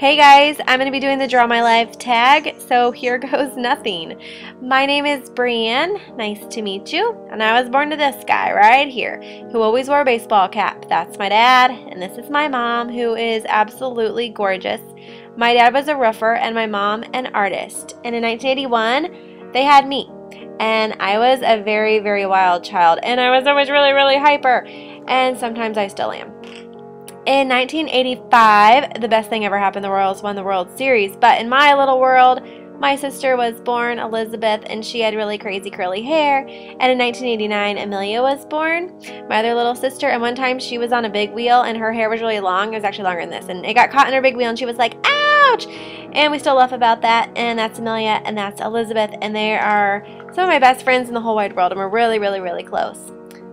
Hey guys, I'm going to be doing the Draw My Life tag, so here goes nothing. My name is Breanne, nice to meet you, and I was born to this guy right here, who always wore a baseball cap. That's my dad, and this is my mom, who is absolutely gorgeous. My dad was a roofer, and my mom an artist, and in 1981, they had me, and I was a very, very wild child, and I was always really, really hyper, and sometimes I still am. In 1985, the best thing ever happened. The Royals won the World Series. But in my little world, my sister was born, Elizabeth, and she had really crazy curly hair. And in 1989, Amelia was born, my other little sister. And one time she was on a big wheel, and her hair was really long. It was actually longer than this. And it got caught in her big wheel, and she was like, ouch! And we still laugh about that. And that's Amelia, and that's Elizabeth. And they are some of my best friends in the whole wide world. And we're really, really, really close.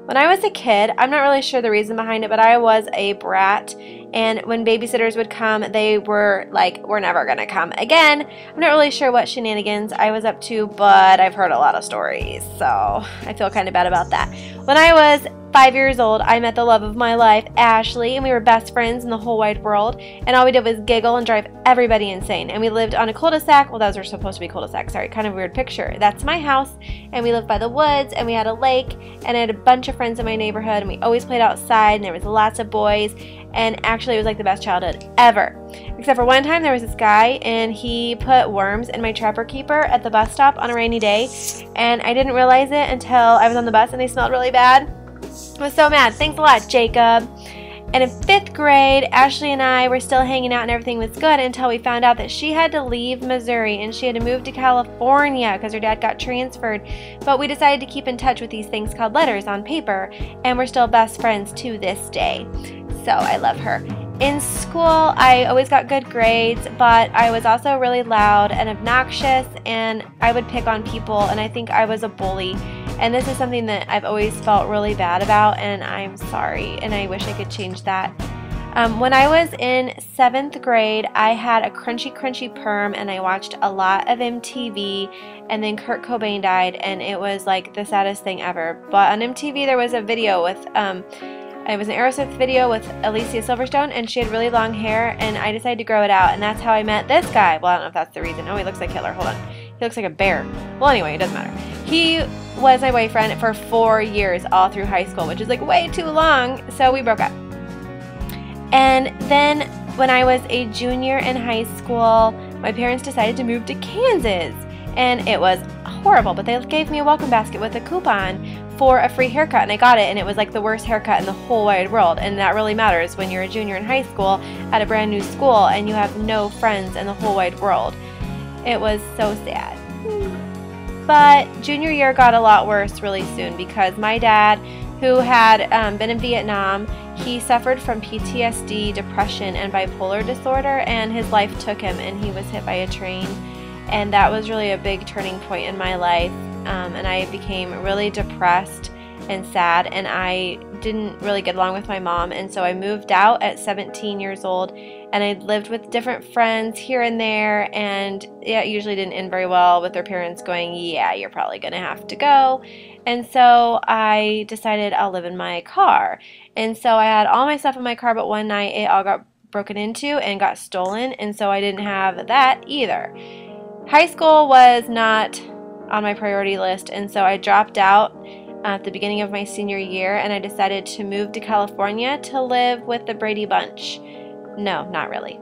When I was a kid, I'm not really sure the reason behind it, but I was a brat, and when babysitters would come, they were like, we're never gonna come again. I'm not really sure what shenanigans I was up to, but I've heard a lot of stories, so I feel kind of bad about that. When I was 5 years old, I met the love of my life, Ashley, and we were best friends in the whole wide world, and all we did was giggle and drive everybody insane. And we lived on a cul-de-sac. Well, those were supposed to be cul-de-sacs, sorry, kind of a weird picture. That's my house, and we lived by the woods, and we had a lake, and I had a bunch of friends in my neighborhood, and we always played outside, and there was lots of boys, and actually it was like the best childhood ever. Except for one time there was this guy, and he put worms in my Trapper Keeper at the bus stop on a rainy day, and I didn't realize it until I was on the bus and they smelled really bad. I was so mad. Thanks a lot, Jacob. And in 5th grade, Ashley and I were still hanging out and everything was good until we found out that she had to leave Missouri and she had to move to California because her dad got transferred. But we decided to keep in touch with these things called letters on paper, and we're still best friends to this day. So I love her. In school, I always got good grades, but I was also really loud and obnoxious, and I would pick on people, and I think I was a bully. And this is something that I've always felt really bad about, and I'm sorry, and I wish I could change that. When I was in 7th grade, I had a crunchy perm, and I watched a lot of MTV, and then Kurt Cobain died, and it was like the saddest thing ever. But on MTV, there was a video with, it was an Aerosmith video with Alicia Silverstone, and she had really long hair, and I decided to grow it out, and that's how I met this guy. Well, I don't know if that's the reason. Oh, he looks like Hitler. Hold on. He looks like a bear. Well, anyway, it doesn't matter. He was my boyfriend for 4 years all through high school, which is like way too long, so we broke up. And then when I was a junior in high school, my parents decided to move to Kansas, and it was horrible, but they gave me a welcome basket with a coupon for a free haircut, and I got it, and it was like the worst haircut in the whole wide world. And that really matters when you're a junior in high school at a brand new school and you have no friends in the whole wide world. It was so sad. But junior year got a lot worse really soon because my dad, who had been in Vietnam, he suffered from PTSD, depression, and bipolar disorder, and his life took him, and he was hit by a train. And that was really a big turning point in my life, and I became really depressed and sad, and I didn't really get along with my mom, and so I moved out at 17 years old, and I lived with different friends here and there, and yeah, it usually didn't end very well with their parents going, yeah, you're probably gonna have to go. And so I decided I'll live in my car, and so I had all my stuff in my car, but one night it all got broken into and got stolen, and so I didn't have that either. High school was not on my priority list, and so I dropped out at the beginning of my senior year, and I decided to move to California to live with the Brady Bunch. No, not really.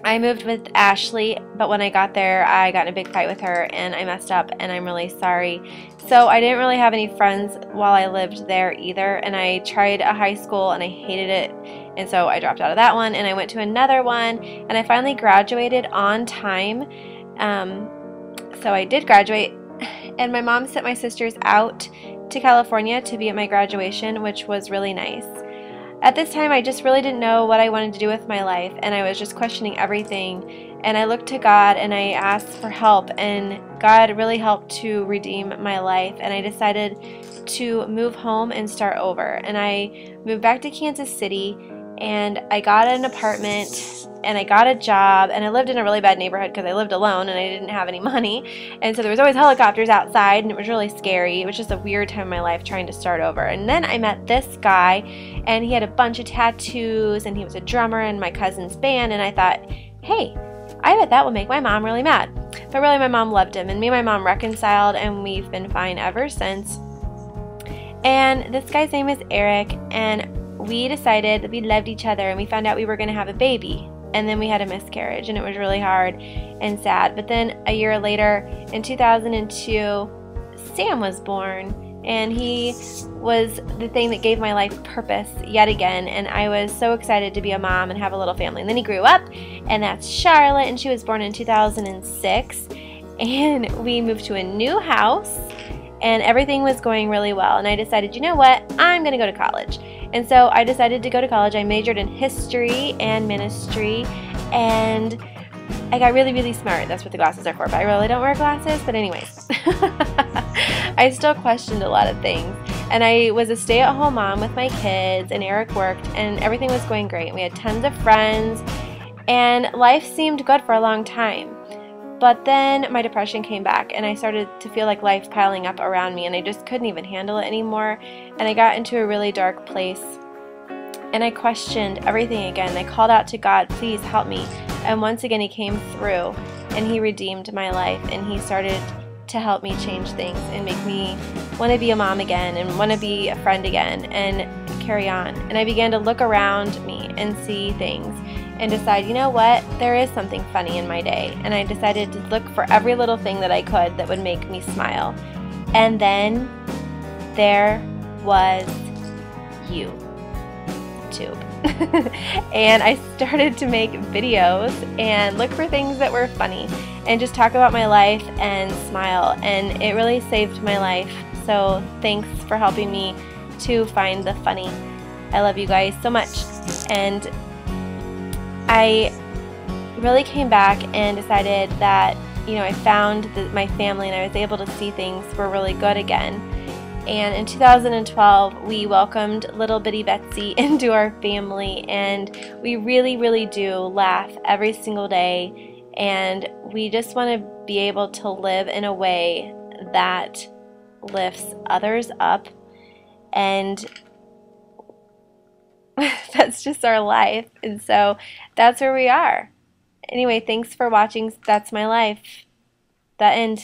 I moved with Ashley, but when I got there, I got in a big fight with her, and I messed up, and I'm really sorry. So I didn't really have any friends while I lived there either, and I tried a high school, and I hated it, and so I dropped out of that one, and I went to another one, and I finally graduated on time. So I did graduate, and my mom sent my sisters out to California to be at my graduation, which was really nice. At this time, I just really didn't know what I wanted to do with my life, and I was just questioning everything, and I looked to God, and I asked for help, and God really helped to redeem my life, and I decided to move home and start over, and I moved back to Kansas City, and I got an apartment, and I got a job, and I lived in a really bad neighborhood because I lived alone and I didn't have any money, and so there was always helicopters outside, and it was really scary. It was just a weird time in my life trying to start over. And then I met this guy, and he had a bunch of tattoos, and he was a drummer in my cousin's band, and I thought, hey, I bet that will make my mom really mad. But really, my mom loved him, and me and my mom reconciled, and we've been fine ever since. And this guy's name is Eric, and we decided that we loved each other, and we found out we were going to have a baby. And then we had a miscarriage, and it was really hard and sad. But then a year later, in 2002, Sam was born, and he was the thing that gave my life purpose yet again. And I was so excited to be a mom and have a little family. And then he grew up, and that's Charlotte, and she was born in 2006. And we moved to a new house, and everything was going really well. And I decided, you know what, I'm going to go to college. And so I decided to go to college. I majored in history and ministry, and I got really, really smart. That's what the glasses are for, but I really don't wear glasses. But anyways, I still questioned a lot of things. And I was a stay-at-home mom with my kids, and Eric worked, and everything was going great. We had tons of friends, and life seemed good for a long time. But then my depression came back, and I started to feel like life piling up around me, and I just couldn't even handle it anymore. And I got into a really dark place, and I questioned everything again. I called out to God, please help me. And once again, He came through, and He redeemed my life, and He started to help me change things and make me want to be a mom again and want to be a friend again and carry on. And I began to look around me and see things and decide, you know what, there is something funny in my day. And I decided to look for every little thing that I could that would make me smile. And then there was YouTube. And I started to make videos and look for things that were funny and just talk about my life and smile. And it really saved my life. So thanks for helping me to find the funny. I love you guys so much. And I really came back and decided that, you know, I found my family, and I was able to see things were really good again. And in 2012, we welcomed little bitty Betsy into our family, and we really, really do laugh every single day. And we just want to be able to live in a way that lifts others up, and that's just our life. And so that's where we are. Anyway, thanks for watching. That's my life. The end.